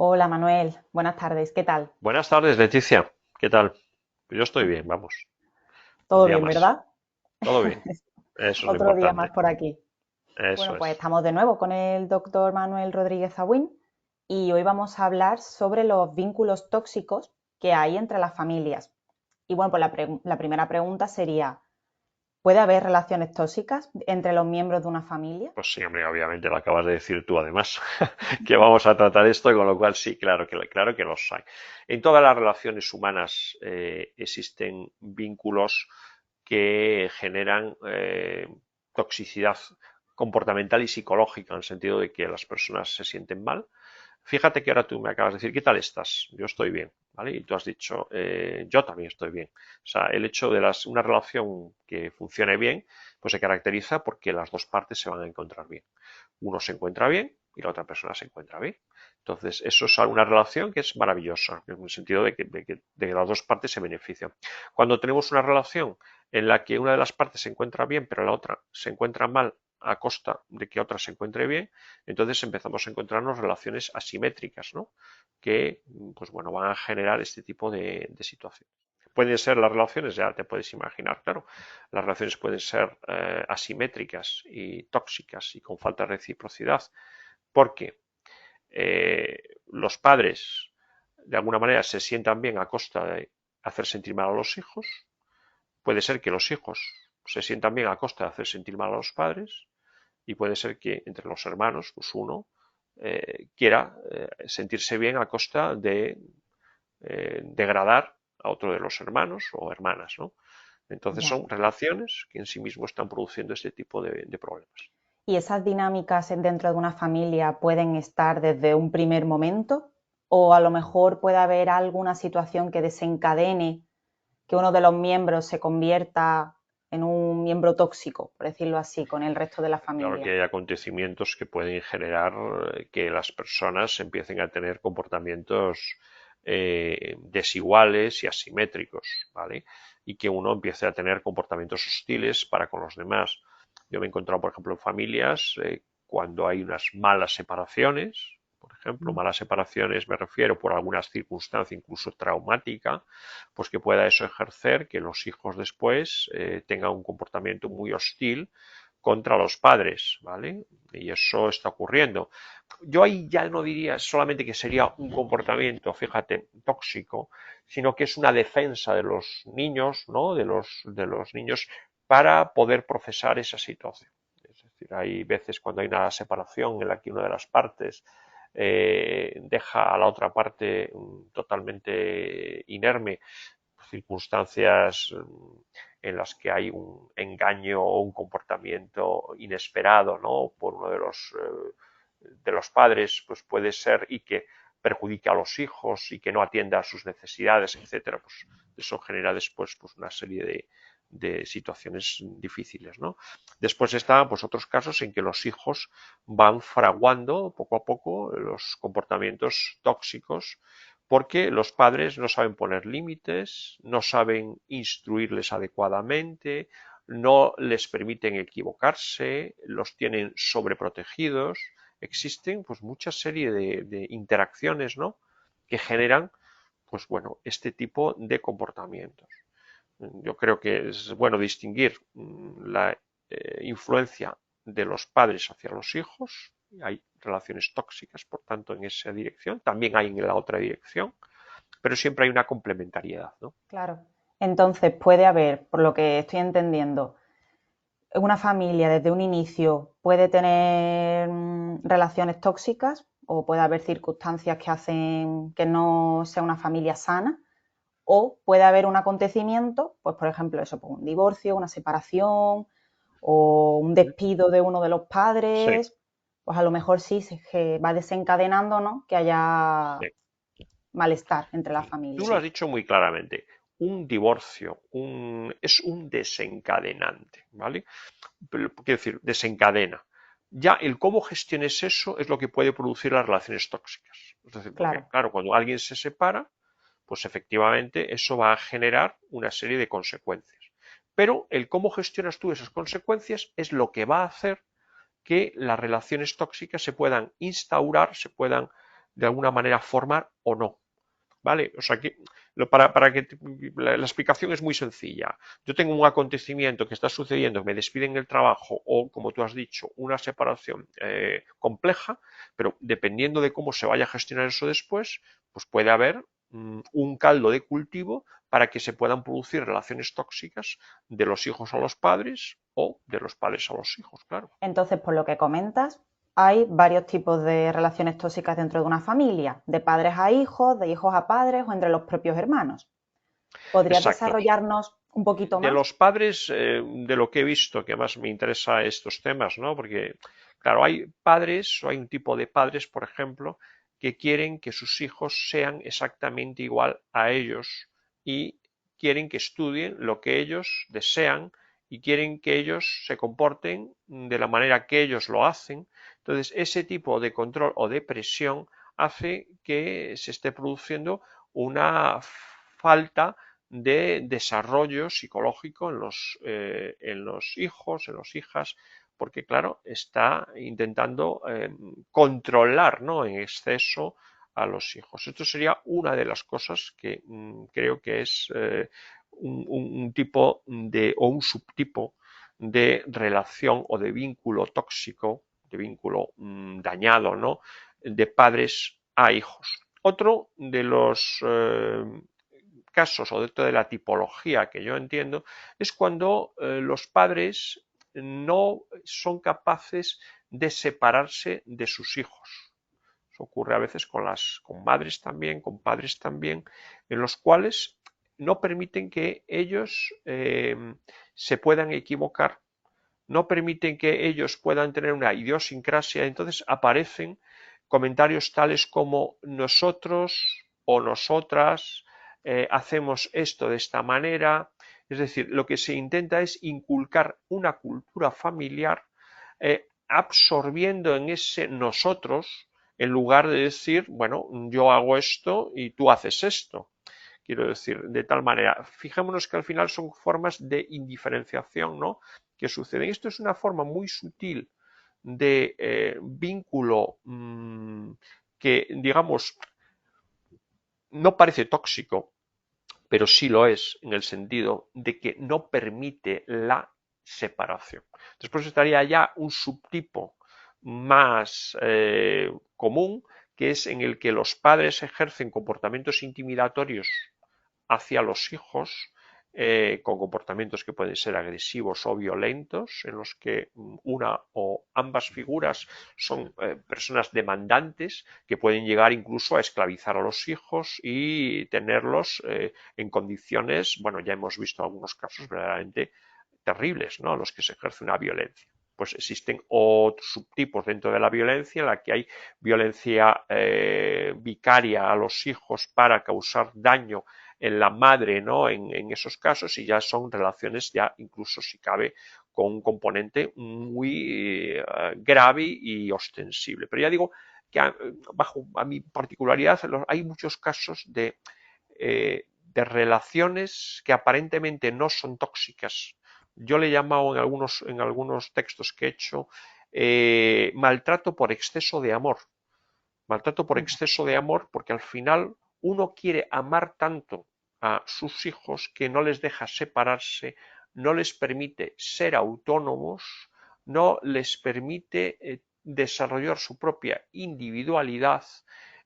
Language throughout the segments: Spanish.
Hola Manuel, buenas tardes, ¿qué tal? Buenas tardes, Leticia. ¿Qué tal? Yo estoy bien, vamos. Un ¿Todo día bien, más. verdad? Todo bien. Eso es lo Otro día más importante. por aquí. Eso Bueno, pues es. estamos de nuevo con el doctor Manuel Rodríguez Awin y hoy vamos a hablar sobre los vínculos tóxicos que hay entre las familias. Y bueno, pues la primera pregunta sería, ¿puede haber relaciones tóxicas entre los miembros de una familia? Pues sí, hombre, obviamente lo acabas de decir tú además, que vamos a tratar esto, y con lo cual sí, claro que los hay. En todas las relaciones humanas existen vínculos que generan toxicidad comportamental y psicológica, en el sentido de que las personas se sienten mal. Fíjate que ahora tú me acabas de decir, ¿qué tal estás? Yo estoy bien, ¿vale? Y tú has dicho, yo también estoy bien. O sea, el hecho de una relación que funcione bien, pues se caracteriza porque las dos partes se van a encontrar bien. Uno se encuentra bien y la otra persona se encuentra bien. Entonces, eso es una relación que es maravillosa, en el sentido de que las dos partes se benefician. Cuando tenemos una relación en la que una de las partes se encuentra bien, pero la otra se encuentra mal a costa de que otra se encuentre bien, entonces empezamos a encontrarnos relaciones asimétricas, ¿no? Que, pues bueno, van a generar este tipo de situaciones. Pueden ser las relaciones, ya te puedes imaginar, claro, las relaciones pueden ser asimétricas y tóxicas y con falta de reciprocidad, porque los padres de alguna manera se sientan bien a costa de hacer sentir mal a los hijos. Puede ser que los hijos se sientan bien a costa de hacer sentir mal a los padres, y puede ser que entre los hermanos, pues uno quiera sentirse bien a costa de degradar a otro de los hermanos o hermanas, ¿no? Entonces Ya. son relaciones que en sí mismo están produciendo este tipo de problemas. ¿Y esas dinámicas dentro de una familia pueden estar desde un primer momento? ¿O a lo mejor puede haber alguna situación que desencadene que uno de los miembros se convierta en un miembro tóxico, por decirlo así, con el resto de la Claro que familia? hay acontecimientos que pueden generar que las personas empiecen a tener comportamientos desiguales y asimétricos, ¿vale? Y que uno empiece a tener comportamientos hostiles para con los demás. Yo me he encontrado, por ejemplo, en familias cuando hay unas malas separaciones, por ejemplo, Mm. malas separaciones me refiero por alguna circunstancia incluso traumática, pues que pueda eso ejercer que los hijos después tengan un comportamiento muy hostil contra los padres, ¿vale? Y eso está ocurriendo. Yo ahí ya no diría solamente que sería un comportamiento, fíjate, tóxico, sino que es una defensa de los niños, ¿no? De los niños para poder procesar esa situación. Es decir, hay veces cuando hay una separación en la que una de las partes deja a la otra parte totalmente inerme, circunstancias en las que hay un engaño o un comportamiento inesperado, ¿no? Por uno de los padres, pues puede ser y que perjudique a los hijos y que no atienda a sus necesidades, etcétera. Pues eso genera después pues una serie de situaciones difíciles, ¿no? Después están pues otros casos en que los hijos van fraguando poco a poco los comportamientos tóxicos porque los padres no saben poner límites, no saben instruirles adecuadamente, no les permiten equivocarse, los tienen sobreprotegidos. Existen pues mucha serie de interacciones, ¿no? Que generan pues bueno, este tipo de comportamientos. Yo creo que es bueno distinguir la influencia de los padres hacia los hijos. Hay relaciones tóxicas, por tanto, en esa dirección. También hay en la otra dirección, pero siempre hay una complementariedad, ¿no? Claro. Entonces puede haber, por lo que estoy entendiendo, una familia desde un inicio puede tener relaciones tóxicas o puede haber circunstancias que hacen que no sea una familia sana o puede haber un acontecimiento, pues por ejemplo eso, pues un divorcio, una separación o un despido de uno de los Sí, padres, pues a lo mejor sí se va desencadenando, ¿no? Que haya sí. malestar entre la Sí. Tú familia. lo has dicho muy claramente. Un divorcio es un desencadenante, ¿vale? Quiero decir, desencadena. Ya el cómo gestiones eso es lo que puede producir las relaciones tóxicas. Es decir, porque, Claro, claro, cuando alguien se separa, pues efectivamente eso va a generar una serie de consecuencias. Pero el cómo gestionas tú esas consecuencias es lo que va a hacer que las relaciones tóxicas se puedan instaurar, se puedan de alguna manera formar o no. ¿Vale? O sea que para que la explicación es muy sencilla. Yo tengo un acontecimiento que está sucediendo, me despiden del trabajo o, como tú has dicho, una separación compleja, pero dependiendo de cómo se vaya a gestionar eso después, pues puede haber un caldo de cultivo para que se puedan producir relaciones tóxicas de los hijos a los padres o de los padres a los hijos, claro. Entonces, por lo que comentas, hay varios tipos de relaciones tóxicas dentro de una familia, de padres a hijos, de hijos a padres o entre los propios hermanos. ¿Podrías Exacto. desarrollarnos un poquito De más? los padres, de lo que he visto, que más me interesa estos temas, ¿no? Porque, claro, hay padres o hay un tipo de padres, por ejemplo, que quieren que sus hijos sean exactamente igual a ellos y quieren que estudien lo que ellos desean y quieren que ellos se comporten de la manera que ellos lo hacen. Entonces, ese tipo de control o de presión hace que se esté produciendo una falta de desarrollo psicológico en los hijos, en las hijas, porque claro, está intentando controlar, ¿no?, en exceso a los hijos. Esto sería una de las cosas que creo que es un tipo de o un subtipo de relación o de vínculo tóxico, de vínculo dañado, ¿no?, de padres a hijos. Otro de los casos o dentro de la tipología que yo entiendo es cuando los padres no son capaces de separarse de sus hijos. Eso ocurre a veces con madres también, con padres también, en los cuales no permiten que ellos se puedan equivocar, no permiten que ellos puedan tener una idiosincrasia, entonces aparecen comentarios tales como nosotros o nosotras hacemos esto de esta manera, es decir, lo que se intenta es inculcar una cultura familiar absorbiendo en ese nosotros en lugar de decir, bueno, yo hago esto y tú haces esto. Quiero decir, de tal manera, fijémonos que al final son formas de indiferenciación, ¿no?, que suceden. Esto es una forma muy sutil de vínculo que, digamos, no parece tóxico, pero sí lo es en el sentido de que no permite la separación. Después estaría ya un subtipo más común, que es en el que los padres ejercen comportamientos intimidatorios hacia los hijos, con comportamientos que pueden ser agresivos o violentos, en los que una o ambas figuras son personas demandantes que pueden llegar incluso a esclavizar a los hijos y tenerlos en condiciones, bueno, ya hemos visto algunos casos verdaderamente terribles, ¿no?, a los que se ejerce una violencia. Pues existen otros subtipos dentro de la violencia en la que hay violencia vicaria a los hijos para causar daño en la madre, ¿no?, en esos casos, y ya son relaciones ya incluso si cabe con un componente muy grave y ostensible. Pero ya digo que bajo a mi particularidad hay muchos casos de relaciones que aparentemente no son tóxicas. Yo le he llamado en algunos textos que he hecho maltrato por exceso de amor. Maltrato por exceso de amor porque al final uno quiere amar tanto a sus hijos que no les deja separarse, no les permite ser autónomos, no les permite desarrollar su propia individualidad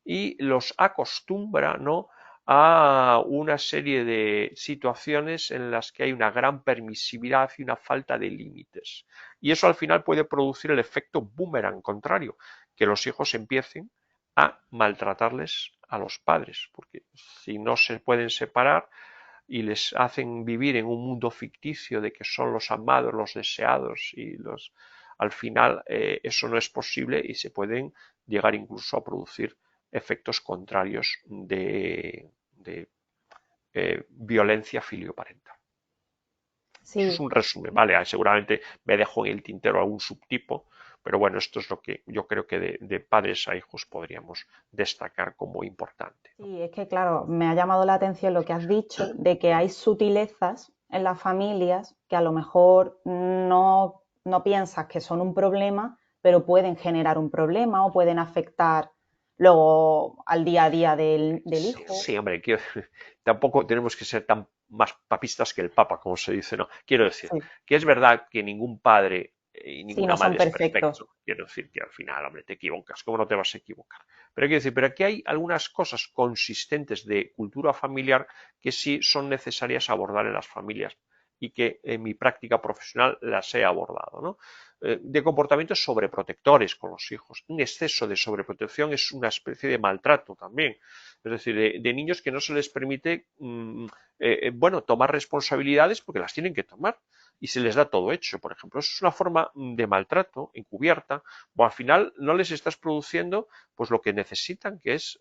y los acostumbra, ¿no?, a una serie de situaciones en las que hay una gran permisividad y una falta de límites. Y eso al final puede producir el efecto boomerang contrario, que los hijos empiecen a maltratarles a los padres, porque si no se pueden separar y les hacen vivir en un mundo ficticio de que son los amados, los deseados y los al final eso no es posible y se pueden llegar incluso a producir efectos contrarios de violencia filioparental. Eso es Sí, un resumen, ¿vale? Seguramente me dejo en el tintero algún subtipo, pero bueno, esto es lo que yo creo que de padres a hijos podríamos destacar como importante, ¿no? sí, es que claro, me ha llamado la atención lo que has dicho de que hay sutilezas en las familias que a lo mejor no piensas que son un problema, pero pueden generar un problema o pueden afectar luego al día a día del Sí, hijo. sí, hombre, tampoco tenemos que ser tan más papistas que el Papa, como se dice, ¿no? Quiero decir, Sí, que es verdad que ningún padre y sí, no ninguna son madre es perfectos. perfecto. Quiero decir que al final, hombre, te equivocas. ¿Cómo no te vas a equivocar? Pero quiero decir, pero aquí hay algunas cosas consistentes de cultura familiar que sí son necesarias abordar en las familias y que en mi práctica profesional las he abordado, ¿no? De comportamientos sobreprotectores con los hijos. Un exceso de sobreprotección es una especie de maltrato también. Es decir, de niños que no se les permite, bueno, tomar responsabilidades porque las tienen que tomar y se les da todo hecho, por ejemplo. Eso es una forma de maltrato encubierta, o al final no les estás produciendo pues lo que necesitan, que es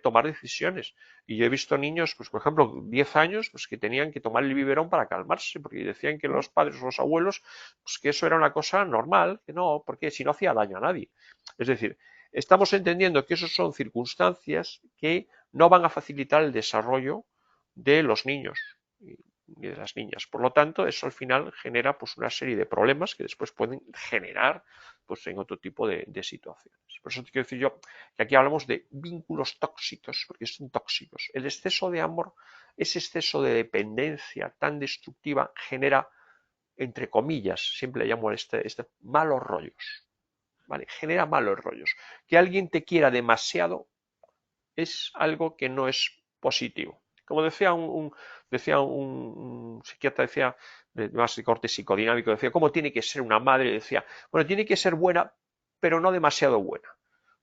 tomar decisiones. Y yo he visto niños, pues por ejemplo, 10 años, pues que tenían que tomar el biberón para calmarse, porque decían que los padres o los abuelos, pues que eso era una cosa normal, que no, porque si no hacía daño a nadie. Es decir, estamos entendiendo que esas son circunstancias que no van a facilitar el desarrollo de los niños y de las niñas. Por lo tanto, eso al final genera pues una serie de problemas que después pueden generar pues en otro tipo de situaciones. Por eso te quiero decir yo que aquí hablamos de vínculos tóxicos, porque son tóxicos. El exceso de amor, ese exceso de dependencia tan destructiva genera, entre comillas, siempre le llamo este malos rollos. ¿Vale? Genera malos rollos. Que alguien te quiera demasiado es algo que no es positivo. Como decía un psiquiatra, decía, más de corte psicodinámico, decía, ¿cómo tiene que ser una madre? Decía, bueno, tiene que ser buena, pero no demasiado buena.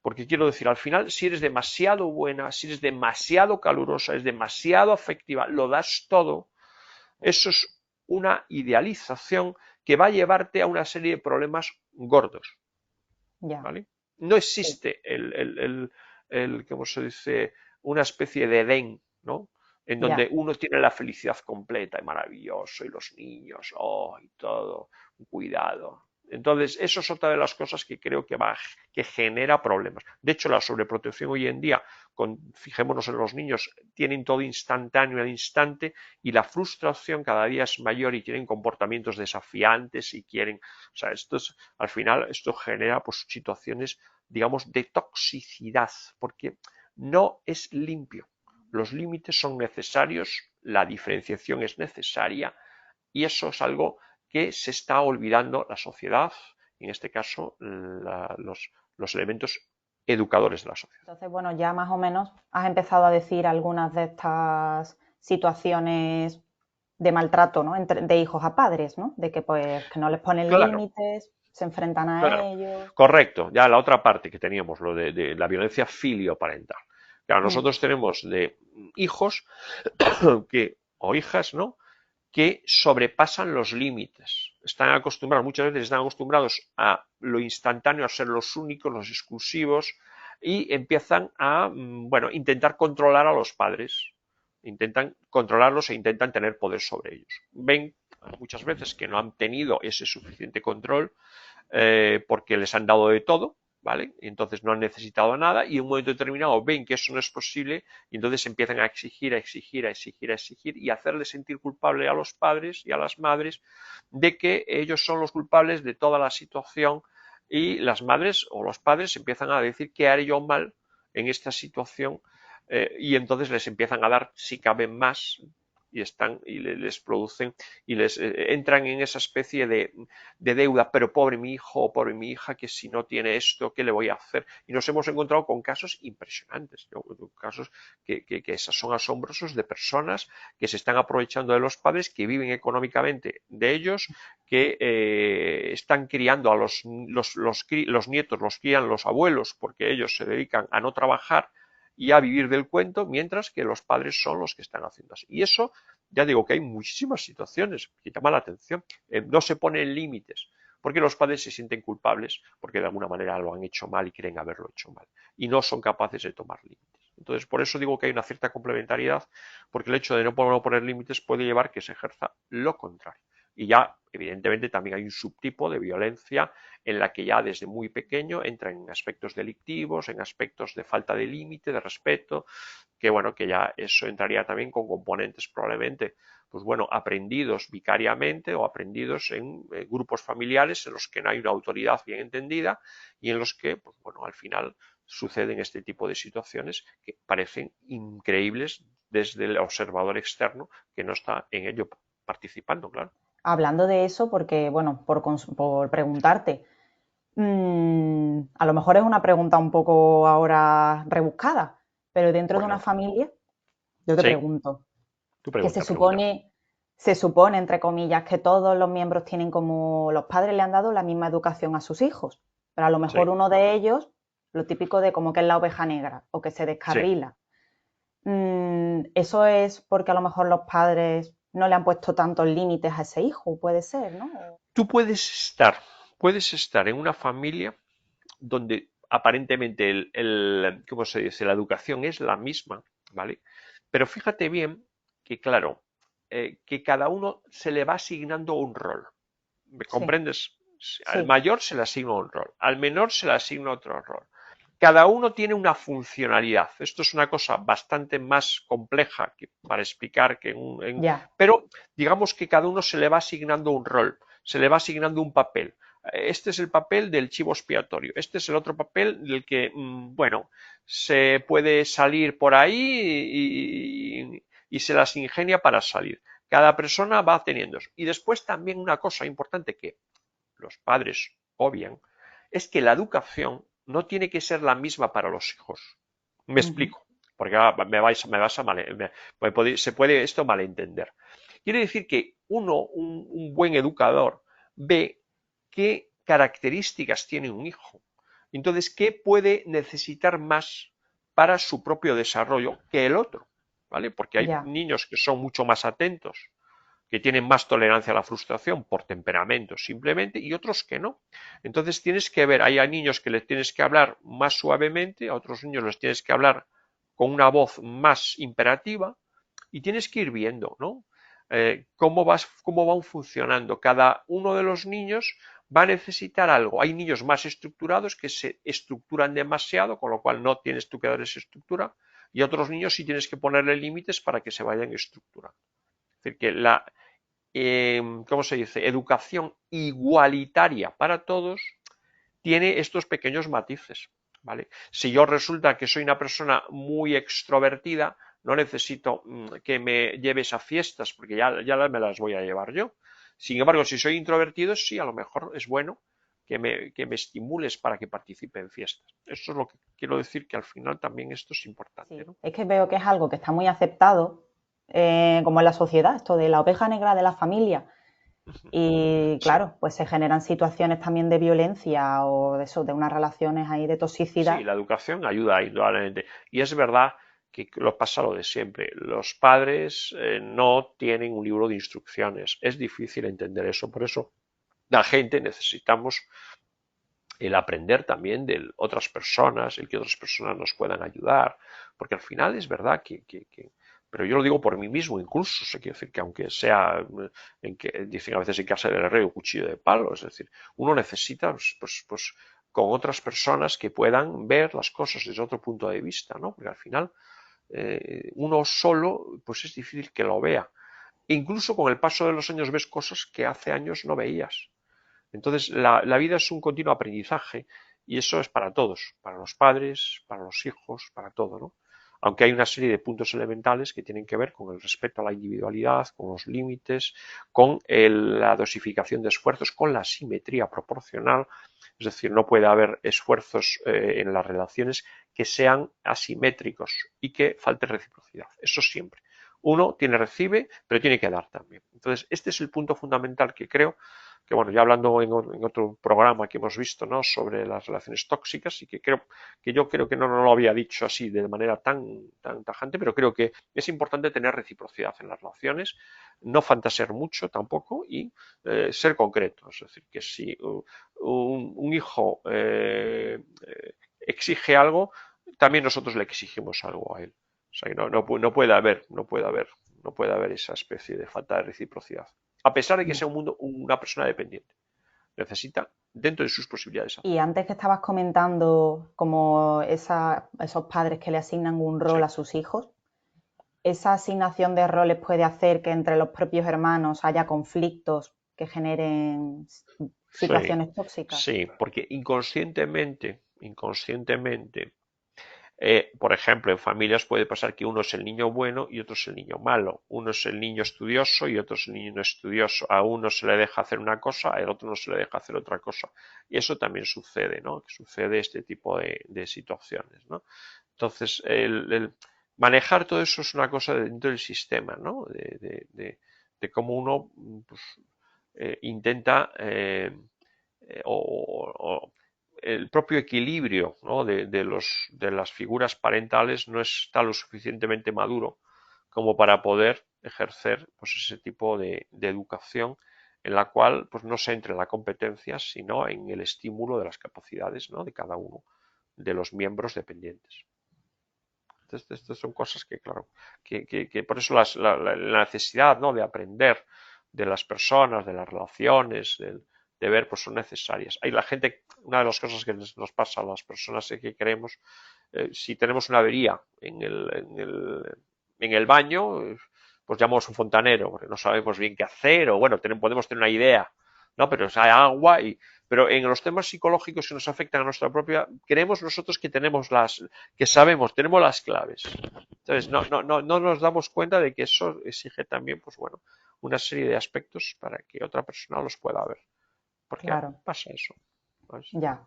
Porque quiero decir, al final, si eres demasiado buena, si eres demasiado calurosa, eres demasiado afectiva, lo das todo, eso es una idealización que va a llevarte a una serie de problemas gordos. Ya, ¿Vale? No sí. existe ¿cómo se dice? Una especie de Edén, ¿no? En donde Ya. uno tiene la felicidad completa y maravilloso, y los niños, oh, y todo, cuidado. Entonces, eso es otra de las cosas que creo que genera problemas. De hecho, la sobreprotección hoy en día, fijémonos en los niños, tienen todo instantáneo al instante y la frustración cada día es mayor y tienen comportamientos desafiantes y quieren, o sea, al final, esto genera pues situaciones, digamos, de toxicidad, porque no es limpio. Los límites son necesarios, la diferenciación es necesaria y eso es algo que se está olvidando la sociedad, en este caso los elementos educadores de la sociedad. Entonces, bueno, ya más o menos has empezado a decir algunas de estas situaciones de maltrato, ¿no? De hijos a padres, ¿no? De que pues que no les ponen Claro, límites, se enfrentan a claro, ellos. correcto. Ya la otra parte que teníamos, lo de la violencia filioparental. Claro, Mm, nosotros tenemos de hijos o hijas, ¿no? Que sobrepasan los límites. Están acostumbrados, muchas veces están acostumbrados a lo instantáneo, a ser los únicos, los exclusivos, y empiezan a, bueno, intentar controlar a los padres. Intentan controlarlos e intentan tener poder sobre ellos. Ven muchas veces que no han tenido ese suficiente control porque les han dado de todo, ¿vale? Y entonces no han necesitado nada y en un momento determinado ven que eso no es posible y entonces empiezan a exigir, a exigir, a exigir, a exigir y hacerle sentir culpable a los padres y a las madres de que ellos son los culpables de toda la situación y las madres o los padres empiezan a decir qué haré yo mal en esta situación y entonces les empiezan a dar, si caben más, y están y les producen y les entran en esa especie de deuda, pero pobre mi hijo o pobre mi hija, que si no tiene esto, ¿qué le voy a hacer? Y nos hemos encontrado con casos impresionantes, ¿no? Casos que son asombrosos de personas que se están aprovechando de los padres, que viven económicamente de ellos, que están criando a los nietos, los crían los abuelos, porque ellos se dedican a no trabajar y a vivir del cuento, mientras que los padres son los que están haciendo así. Y eso, ya digo que hay muchísimas situaciones que llaman la atención. No se ponen límites, porque los padres se sienten culpables porque de alguna manera lo han hecho mal y creen haberlo hecho mal. Y no son capaces de tomar límites. Entonces, por eso digo que hay una cierta complementariedad, porque el hecho de no poner límites puede llevar que se ejerza lo contrario. Y ya, evidentemente, también hay un subtipo de violencia en la que ya desde muy pequeño entra en aspectos delictivos, en aspectos de falta de límite, de respeto, que bueno, que ya eso entraría también con componentes probablemente, pues bueno, aprendidos vicariamente o aprendidos en grupos familiares en los que no hay una autoridad bien entendida y en los que, pues bueno, al final suceden este tipo de situaciones que parecen increíbles desde el observador externo que no está en ello participando, claro. Hablando de eso, porque, bueno, por preguntarte, a lo mejor es una pregunta un poco ahora rebuscada, pero dentro de una Bueno, familia, yo te sí, pregunto, tu que pregunta. se supone, entre comillas, que todos los miembros tienen como los padres le han dado la misma educación a sus hijos, pero a lo Sí, mejor uno de ellos, lo típico de como que es la oveja negra o que se sí. descarrila. Eso es porque a lo mejor los padres no le han puesto tantos límites a ese hijo, puede ser, ¿no? Tú puedes estar en una familia donde aparentemente ¿cómo se dice? La educación es la misma, ¿vale? Pero fíjate bien que, claro, que cada uno se le va asignando un rol. ¿Me Sí, comprendes? Al sí. mayor se le asigna un rol, al menor se le asigna otro rol. Cada uno tiene una funcionalidad. Esto es una cosa bastante más compleja para explicar Ya, pero digamos que cada uno se le va asignando un rol, se le va asignando un papel. Este es el papel del chivo expiatorio, este es el otro papel del que, bueno, se puede salir por ahí y se las ingenia para salir. Cada persona va teniendo eso. Y después también una cosa importante que los padres obvian es que la educación no tiene que ser la misma para los hijos. Me ujú, explico, porque me vas a se puede esto malentender. Quiere decir que un buen educador, ve qué características tiene un hijo. Entonces, ¿qué puede necesitar más para su propio desarrollo que el otro? ¿Vale? Porque hay ya, niños que son mucho más atentos, que tienen más tolerancia a la frustración por temperamento simplemente y otros que no. Entonces tienes que ver, hay a niños que les tienes que hablar más suavemente, a otros niños les tienes que hablar con una voz más imperativa y tienes que ir viendo, ¿no? Cómo van funcionando. Cada uno de los niños va a necesitar algo. Hay niños más estructurados que se estructuran demasiado, con lo cual no tienes tú que dar esa estructura, y a otros niños sí tienes que ponerle límites para que se vayan estructurando. Es decir, que ¿cómo se dice? Educación igualitaria para todos tiene estos pequeños matices, ¿vale? Si yo resulta que soy una persona muy extrovertida, no necesito que me lleves a fiestas porque ya me las voy a llevar yo. Sin embargo, si soy introvertido, sí, a lo mejor es bueno que me estimules para que participe en fiestas. Eso es lo que quiero decir, que al final también esto es importante, sí. ¿no? Es que veo que es algo que está muy aceptado, como en la sociedad, esto de la oveja negra de la familia. Y Sí, claro, pues se generan situaciones también de violencia o de eso, de unas relaciones ahí de sí, toxicidad. la educación ayuda indudablemente. Y es verdad que lo pasa lo de siempre. Los padres no tienen un libro de instrucciones. Es difícil entender eso. Por eso, la gente necesitamos el aprender también de otras personas, el que otras personas nos puedan ayudar. Porque al final es verdad pero yo lo digo por mí mismo, incluso, se quiere decir que aunque sea, dicen a veces en casa del herrero cuchillo de palo, es decir, uno necesita, pues, con otras personas que puedan ver las cosas desde otro punto de vista, ¿no? Porque al final uno solo, pues es difícil que lo vea. E incluso con el paso de los años ves cosas que hace años no veías. Entonces, la vida es un continuo aprendizaje y eso es para todos, para los padres, para los hijos, para todo, ¿no? Aunque hay una serie de puntos elementales que tienen que ver con el respeto a la individualidad, con los límites, con la dosificación de esfuerzos, con la simetría proporcional. Es decir, no puede haber esfuerzos en las relaciones que sean asimétricos y que falte reciprocidad. Eso siempre. Uno recibe, pero tiene que dar también. Entonces, este es el punto fundamental que creo que, bueno, ya hablando en otro programa que hemos visto, ¿no? Sobre las relaciones tóxicas y que yo creo que no lo había dicho así de manera tan tajante, pero creo que es importante tener reciprocidad en las relaciones, no fantasear mucho tampoco y ser concretos. Es decir, que si un hijo exige algo, también nosotros le exigimos algo a él. O sea, que no puede haber esa especie de falta de reciprocidad. A pesar de que sea una persona dependiente. Necesita, dentro de sus posibilidades, Y hacerlo. antes que estabas comentando como esos padres que le asignan un Sí, rol a sus hijos, esa asignación de roles puede hacer que entre los propios hermanos haya conflictos que generen sí, situaciones tóxicas. sí, porque inconscientemente Por ejemplo, en familias puede pasar que uno es el niño bueno y otro es el niño malo. Uno es el niño estudioso y otro es el niño no estudioso. A uno se le deja hacer una cosa, al otro no se le deja hacer otra cosa. Y eso también sucede, ¿no? Que sucede este tipo de situaciones, ¿no? Entonces, manejar todo eso es una cosa dentro del sistema, ¿no? De cómo uno pues, intenta o el propio equilibrio, ¿no? de las figuras parentales no está lo suficientemente maduro como para poder ejercer pues, ese tipo de educación en la cual pues, no se entre en la competencia, sino en el estímulo de las capacidades, ¿no? de cada uno de los miembros dependientes. Entonces, estas son cosas que, claro, que por eso la necesidad, ¿no? de aprender de las personas, de las relaciones, de ver, pues son necesarias. Hay la gente, una de las cosas que nos pasa a las personas es que creemos, si tenemos una avería en el baño, pues llamamos a un fontanero, porque no sabemos bien qué hacer, o bueno, podemos tener una idea, ¿no? Pero hay agua y, pero en los temas psicológicos que nos afectan a nuestra propia, creemos nosotros que tenemos que sabemos, tenemos las claves. Entonces, no nos damos cuenta de que eso exige también, pues bueno, una serie de aspectos para que otra persona los pueda ver. Porque Claro, pasa eso. ¿Sabes? ya,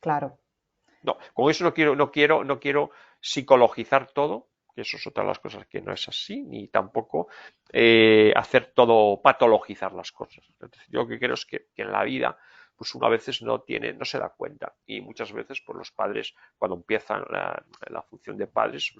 claro. No, con eso no quiero psicologizar todo, que eso es otra de las cosas que no es así, ni tampoco hacer todo, patologizar las cosas. Es decir, yo lo que creo es que en la vida, pues uno a veces no se da cuenta. Y muchas veces, pues los padres, cuando empiezan la función de padres,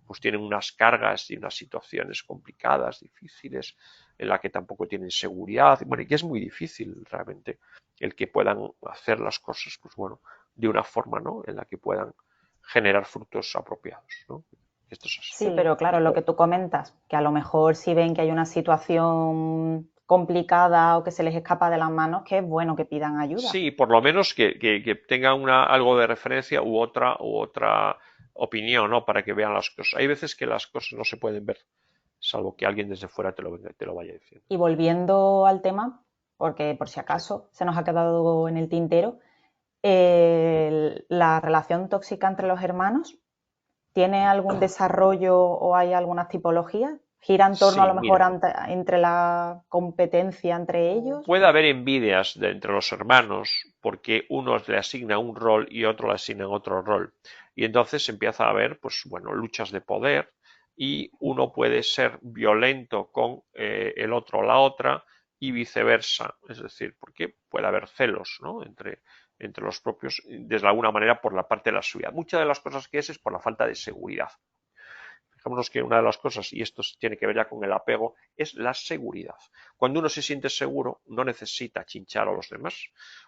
pues tienen unas cargas y unas situaciones complicadas, difíciles, en la que tampoco tienen seguridad. Bueno, y que es muy difícil realmente el que puedan hacer las cosas, pues bueno, de una forma, ¿no? En la que puedan generar frutos apropiados, ¿no? Esto es así. Sí, pero claro, lo que tú comentas, que a lo mejor si ven que hay una situación complicada o que se les escapa de las manos, que es bueno que pidan ayuda. Sí, por lo menos que tengan algo de referencia u otra opinión, ¿no? Para que vean las cosas. Hay veces que las cosas no se pueden ver, salvo que alguien desde fuera te lo vaya diciendo. Y volviendo al tema, porque por si Sí. acaso se nos ha quedado en el tintero, la relación tóxica entre los hermanos, ¿tiene algún desarrollo o hay algunas tipologías? ¿Gira en torno a Sí, lo mejor mira, entre la competencia entre ellos? puede haber envidias entre los hermanos porque uno le asigna un rol y otro le asigna otro rol. Y entonces empieza a haber, pues bueno, luchas de poder y uno puede ser violento con el otro o la otra y viceversa. Es decir, porque puede haber celos, ¿no? entre los propios, de alguna manera por la parte de la seguridad. Muchas de las cosas que es por la falta de seguridad. Fijémonos que una de las cosas, y esto tiene que ver ya con el apego, es la seguridad. Cuando uno se siente seguro, no necesita chinchar a los demás.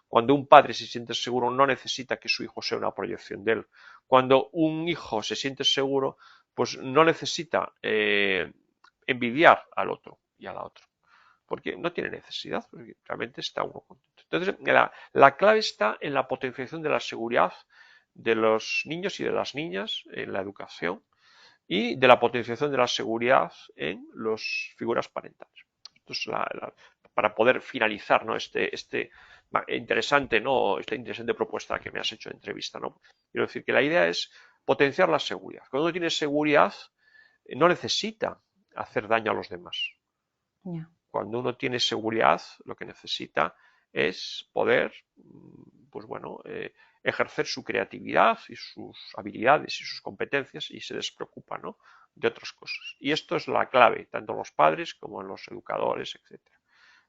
Cuando un padre se siente seguro, no necesita que su hijo sea una proyección de él. Cuando un hijo se siente seguro, pues no necesita envidiar al otro y a la otra. Porque no tiene necesidad, porque realmente está uno contento. Entonces, la clave está en la potenciación de la seguridad de los niños y de las niñas en la educación y de la potenciación de la seguridad en las figuras parentales. Esto es para poder finalizar, ¿no? Interesante, ¿no? Esta interesante propuesta que me has hecho de entrevista, ¿no? Quiero decir que la idea es potenciar la seguridad. Cuando uno tiene seguridad, no necesita hacer daño a los demás. Ya. Cuando uno tiene seguridad, lo que necesita es poder, pues bueno, ejercer su creatividad y sus habilidades y sus competencias y se despreocupa, ¿no? de otras cosas. Y esto es la clave, tanto en los padres como en los educadores, etcétera.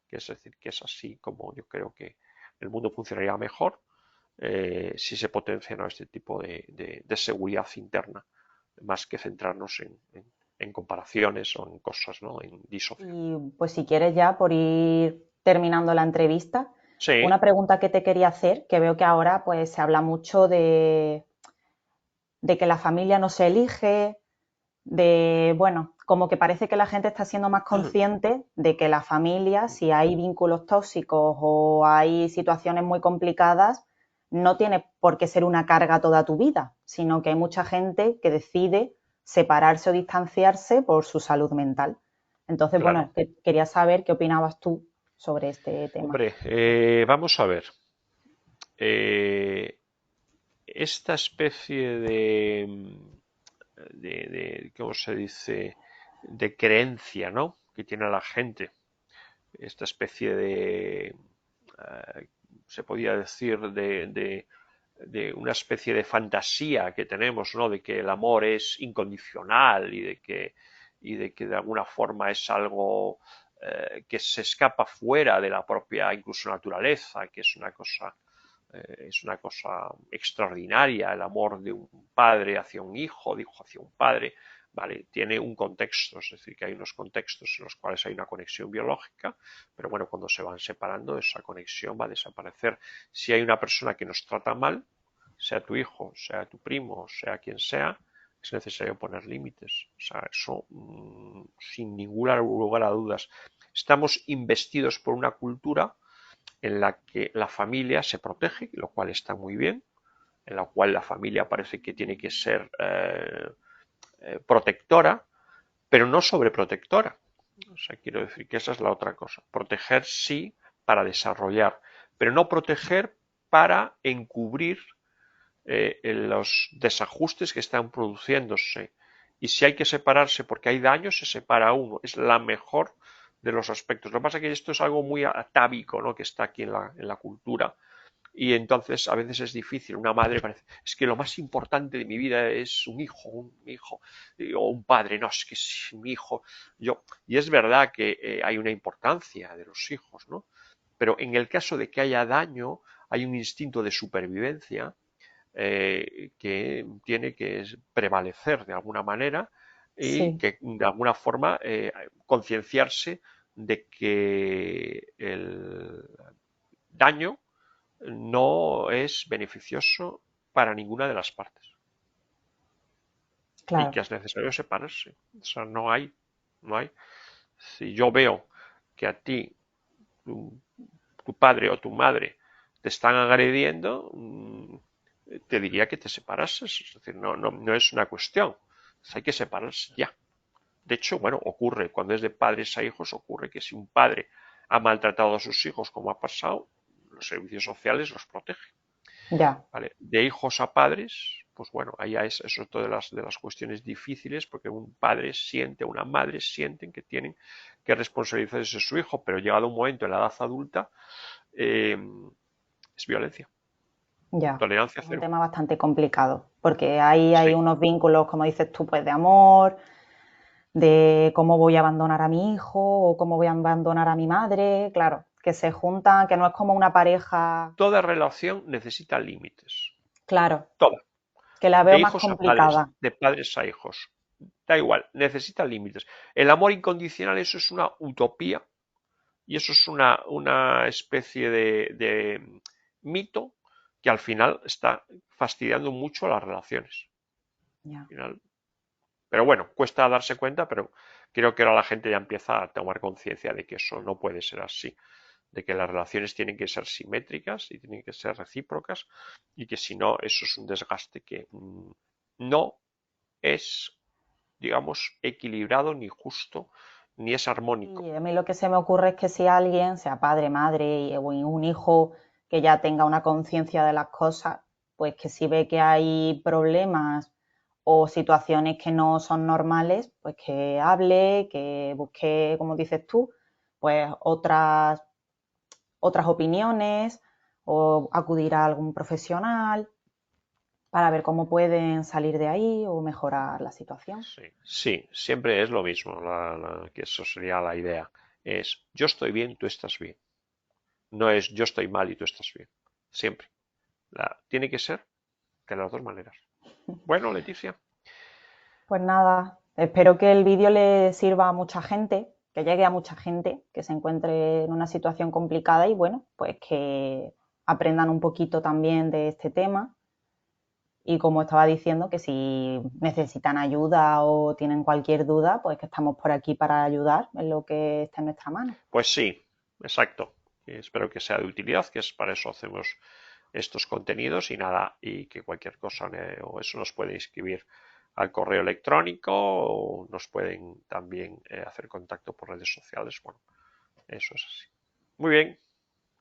Que es decir, que es así como yo creo que el mundo funcionaría mejor si se potencia, ¿no? este tipo de seguridad interna, más que centrarnos en comparaciones o en cosas, ¿no? en disociación. Y pues si quieres ya, por ir terminando la entrevista, Sí, una pregunta que te quería hacer, que veo que ahora pues se habla mucho de que la familia no se elige, de, bueno, como que parece que la gente está siendo más consciente de que la familia, si hay vínculos tóxicos o hay situaciones muy complicadas, no tiene por qué ser una carga toda tu vida, sino que hay mucha gente que decide separarse o distanciarse por su salud mental. Entonces, bueno, claro. quería saber qué opinabas tú sobre este tema. Hombre, vamos a ver. Eh, esta especie ¿cómo se dice? De creencia, ¿no? Que tiene la gente, esta especie se podía decir, de una especie de fantasía que tenemos, ¿no? De que el amor es incondicional y de que de alguna forma es algo que se escapa fuera de la propia incluso naturaleza, que es una cosa extraordinaria, el amor de un padre hacia un hijo, de hijo hacia un padre, ¿vale? Tiene un contexto, es decir, que hay unos contextos en los cuales hay una conexión biológica, pero bueno, cuando se van separando, esa conexión va a desaparecer. Si hay una persona que nos trata mal, sea tu hijo, sea tu primo, sea quien sea, es necesario poner límites. O sea, eso sin ningún lugar a dudas. Estamos investidos por una cultura en la que la familia se protege, lo cual está muy bien, en la cual la familia parece que tiene que ser protectora, pero no sobreprotectora. O sea, quiero decir que esa es la otra cosa. Proteger sí para desarrollar, pero no proteger para encubrir los desajustes que están produciéndose. Y si hay que separarse porque hay daño, se separa uno. Es la mejor de los aspectos. Lo que pasa es que esto es algo muy atávico, ¿no? Que está aquí en la cultura. Y entonces a veces es difícil. Una madre parece, es que lo más importante de mi vida es un hijo, o un padre, no, es que es mi hijo. Y es verdad que hay una importancia de los hijos, ¿no? Pero en el caso de que haya daño, hay un instinto de supervivencia que tiene que prevalecer de alguna manera y Sí, que de alguna forma concienciarse de que el daño no es beneficioso para ninguna de las partes y que claro. es necesario separarse. O sea, no hay. Si yo veo que a ti, tu padre o tu madre te están agrediendo, te diría que te separases. Es decir, no es una cuestión. Hay que separarse ya. De hecho, bueno, ocurre, cuando es de padres a hijos, ocurre que si un padre ha maltratado a sus hijos, como ha pasado, los servicios sociales los protegen. Ya, ¿Vale? De hijos a padres, pues bueno, ahí eso es todas las cuestiones difíciles, porque un padre siente, una madre sienten que tienen que responsabilizarse de su hijo, pero llegado un momento en la edad adulta, eh, es violencia, ya. tolerancia Es un cero. tema bastante complicado, porque ahí hay Sí, unos vínculos, como dices tú, pues de amor, de cómo voy a abandonar a mi hijo o cómo voy a abandonar a mi madre, claro, que se juntan, que no es como una pareja, toda relación necesita límites, claro, toda, que la de veo más hijos a padres, complicada. de padres a hijos, da igual, necesita límites. El amor incondicional, eso es una utopía y eso es una especie de mito que al final está fastidiando mucho las relaciones. Ya. Al final, pero bueno, cuesta darse cuenta, pero creo que ahora la gente ya empieza a tomar conciencia de que eso no puede ser así, de que las relaciones tienen que ser simétricas y tienen que ser recíprocas y que si no, eso es un desgaste que no es, digamos, equilibrado ni justo ni es armónico. Y a mí lo que se me ocurre es que si alguien, sea padre, madre o un hijo que ya tenga una conciencia de las cosas, pues que si ve que hay problemas o situaciones que no son normales, pues que hable, que busque, como dices tú, pues otras opiniones o acudir a algún profesional para ver cómo pueden salir de ahí o mejorar la situación. Sí, sí, siempre es lo mismo, que eso sería la idea. Es yo estoy bien, tú estás bien. No es yo estoy mal y tú estás bien. Siempre. Tiene que ser de las dos maneras. Bueno, Leticia, Pues nada, espero que el vídeo le sirva a mucha gente, que llegue a mucha gente que se encuentre en una situación complicada y bueno, pues que aprendan un poquito también de este tema y como estaba diciendo, que si necesitan ayuda o tienen cualquier duda, pues que estamos por aquí para ayudar en lo que esté en nuestra mano. pues sí, exacto. Espero que sea de utilidad, que es para eso hacemos estos contenidos y nada, y que cualquier cosa o eso nos pueden escribir al correo electrónico o nos pueden también hacer contacto por redes sociales. Bueno, eso es así. Muy bien,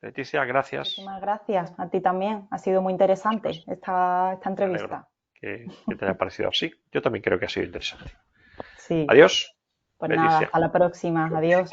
Leticia, gracias. Muchísimas gracias. A ti también. Ha sido muy interesante Pues esta me alegro entrevista. que te haya parecido así. Yo también creo que ha sido interesante. Sí. Adiós, Pues nada, Leticia. hasta la próxima. Adiós.